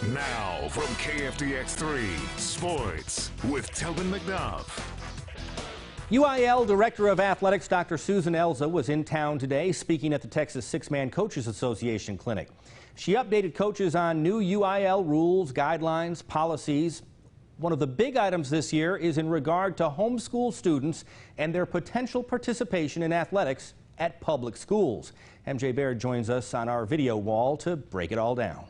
Now from KFDX3 Sports with Telvin McDuff. UIL Director of Athletics Dr. Susan Elza was in town today speaking at the Texas Six-Man Coaches Association Clinic. She updated coaches on new UIL rules, guidelines, policies. One of the big items this year is in regard to homeschool students and their potential participation in athletics at public schools. MJ Baird joins us on our video wall to break it all down.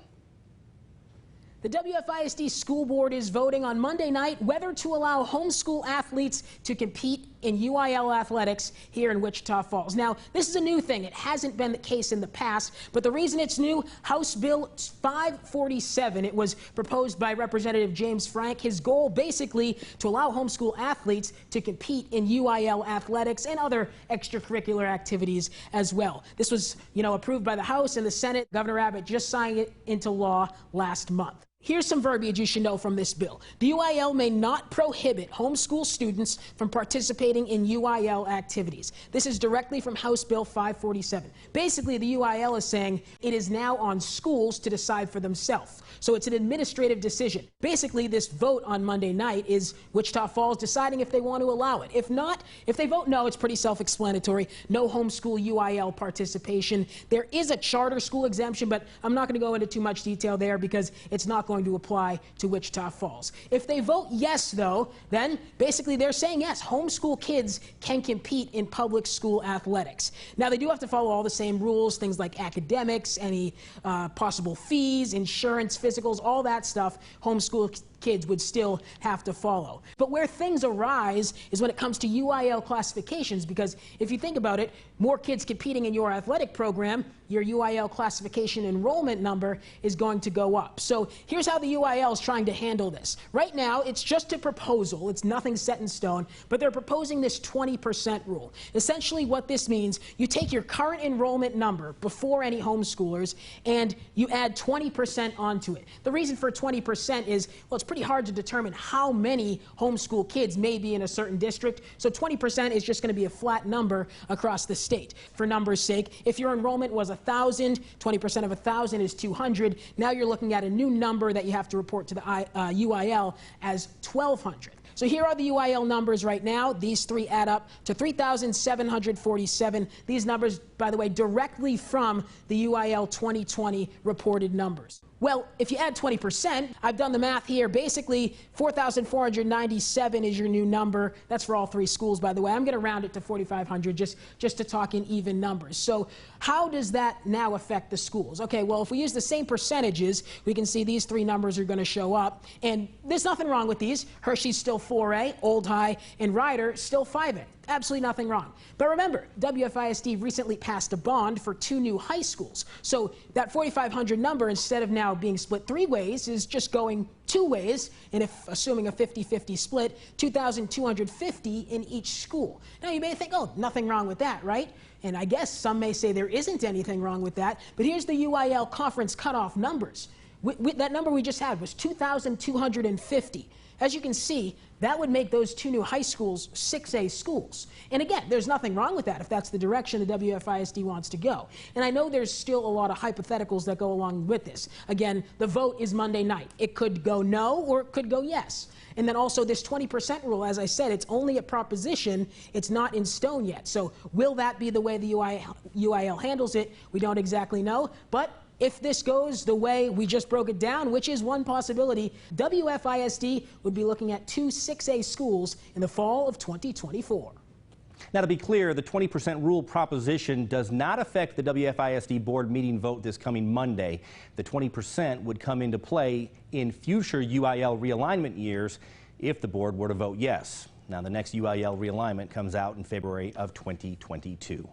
The WFISD school board is voting on Monday night whether to allow homeschool athletes to compete in UIL athletics here in Wichita Falls. Now, this is a new thing. It hasn't been the case in the past, but the reason it's new, House Bill 547, it was proposed by Representative James Frank. His goal basically to allow homeschool athletes to compete in UIL athletics and other extracurricular activities as well. This was, approved by the House and the Senate. Governor Abbott just signed it into law last month. Here's some verbiage you should know from this bill. The UIL may not prohibit homeschool students from participating in UIL activities. This is directly from House Bill 547. Basically, the UIL is saying it is now on schools to decide for themselves. So it's an administrative decision. Basically, this vote on Monday night is Wichita Falls deciding if they want to allow it. If not, if they vote no, it's pretty self-explanatory. No homeschool UIL participation. There is a charter school exemption, but I'm not going to go into too much detail there because it's not going to apply to Wichita Falls. If they vote yes, though, then basically they're saying yes, homeschool kids can compete in public school athletics. Now, they do have to follow all the same rules, things like academics, any possible fees, insurance, physicals, all that stuff, homeschool kids would still have to follow. But where things arise is when it comes to UIL classifications, because if you think about it, more kids competing in your athletic program, your UIL classification enrollment number is going to go up. So here's how the UIL is trying to handle this. Right now, it's just a proposal. It's nothing set in stone, but they're proposing this 20% rule. Essentially what this means, you take your current enrollment number before any homeschoolers and you add 20% onto it. The reason for 20% is, well, it's pretty hard to determine how many homeschool kids may be in a certain district, so 20% is just going to be a flat number across the state. For numbers' sake, if your enrollment was 1,000, 20% of 1,000 is 200. Now you're looking at a new number that you have to report to the UIL as 1,200. So here are the UIL numbers right now. These three add up to 3,747. These numbers, by the way, directly from the UIL 2020 reported numbers. Well, if you add 20%, I've done the math here. Basically, 4,497 is your new number. That's for all three schools, by the way. I'm going to round it to 4,500 just to talk in even numbers. So how does that now affect the schools? Okay, well, if we use the same percentages, we can see these three numbers are going to show up. And there's nothing wrong with these. Hershey's still 4A, Old High, and Ryder still 5A. Absolutely nothing wrong. But remember, WFISD recently passed a bond for 2 new high schools. So that 4,500 number, instead of now being split 3 ways, is just going 2 ways. And if assuming a 50-50 split, 2,250 in each school. Now you may think, oh, nothing wrong with that, right? And I guess some may say there isn't anything wrong with that. But here's the UIL conference cutoff numbers. That number we just had was 2,250. As you can see, that would make those 2 new high schools 6A schools. And again, there's nothing wrong with that if that's the direction the WFISD wants to go. And I know there's still a lot of hypotheticals that go along with this. Again, the vote is Monday night. It could go no or it could go yes. And then also this 20% rule, as I said, it's only a proposition. It's not in stone yet. So will that be the way the UIL handles it? We don't exactly know. But if this goes the way we just broke it down, which is one possibility, WFISD would be looking at 2 6A schools in the fall of 2024. Now, to be clear, the 20% rule proposition does not affect the WFISD board meeting vote this coming Monday. The 20% would come into play in future UIL realignment years if the board were to vote yes. Now, the next UIL realignment comes out in February of 2022.